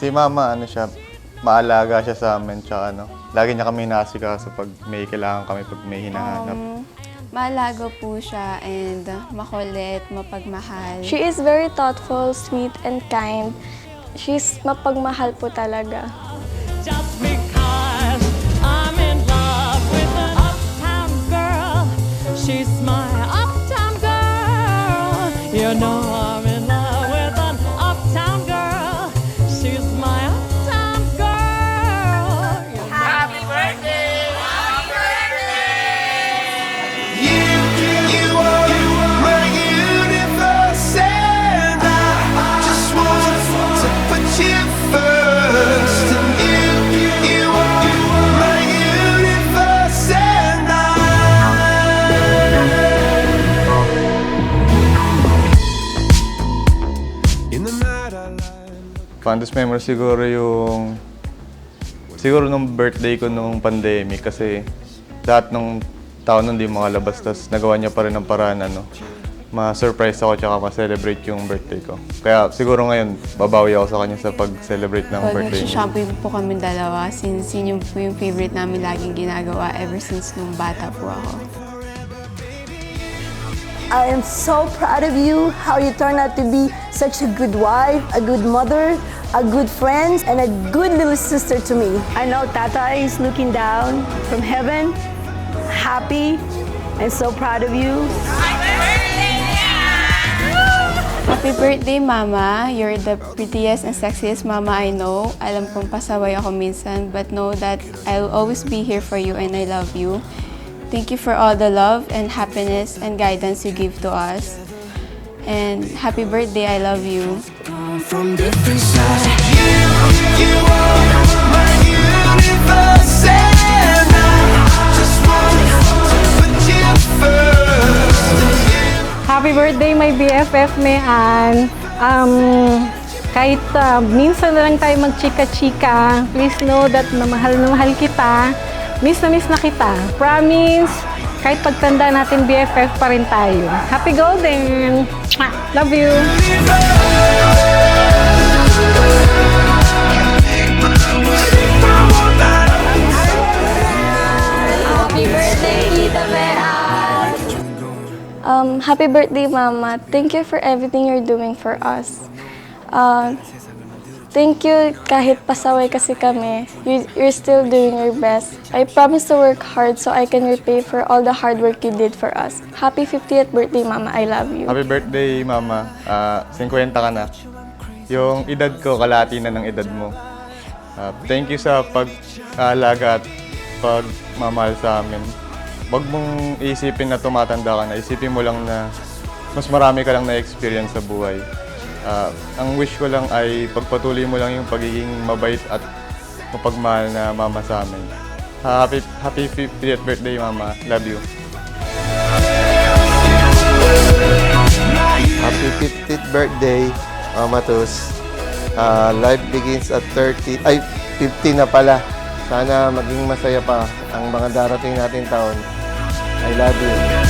Si mama, ano siya, maalaga siya sa amin, tsaka ano, lagi niya kami inaasikaso pag may kailangan kami, pag may hinahanap. Maalaga po siya and makulit, mapagmahal. She is very thoughtful, sweet, and kind. She's mapagmahal po talaga. Just because I'm in love with an uptown girl. She's my uptown girl. You know I'm in love with an uptown girl. She's my uptown girl. Happy birthday! Happy birthday! You are my universe, and I just want to put you first. And you are my universe, and in the night I lie. Fondest memory siguro nung birthday ko nung pandemic kasi lahat ng tao nun di makalabas, tas nagawa niya pa rin ng paraan ma-surprise ako tsaka ma-celebrate yung birthday ko. Kaya siguro ngayon, babawi ako sa kanya sa pag-celebrate ng Pag birthday niya. nagsha-shopping po kami dalawa, since yun yung po yung favorite namin laging ginagawa ever since nung bata po ako. I am so proud of you, how you turned out to be such a good wife, a good mother, a good friend, and a good little sister to me. I know Tata is looking down from heaven, happy, and so proud of you. Happy birthday, Mama! You're the prettiest and sexiest mama I know. Alam kong pasaway ako minsan, but know that I'll always be here for you and I love you. Thank you for all the love and happiness and guidance you give to us. And happy birthday, I love you. From different sides. You are my universe, and I just want to put you first. Happy birthday, my BFF, Mean. Kahit minsan na lang tayo magchika-chika, please know that na mahal kita. Miss na kita. Promise, kahit pagtanda natin, BFF pa rin tayo. Happy Golden! Love you! Happy birthday, Tita Mean! Happy birthday, Mama. Thank you for everything you're doing for us. Thank you kahit pasaway kasi kami. You're still doing your best. I promise to work hard so I can repay for all the hard work you did for us. Happy 50th birthday, Mama. I love you. Happy birthday, Mama. 50 ka na. Yung edad ko, kalahati na ng edad mo. Thank you sa pag-alaga at pagmamahal sa amin. Huwag mong isipin na tumatanda ka na. Isipin mo lang na mas marami ka lang na-experience sa buhay. Ang wish ko lang ay pagpatuloy mo lang yung pagiging mabait at mapagmahal na mama sa amin. Happy 50th birthday, Mama. Love you. Happy 50th birthday, Mama Tus. Life begins at 50 na pala. Sana maging masaya pa ang mga darating nating taon. I love you.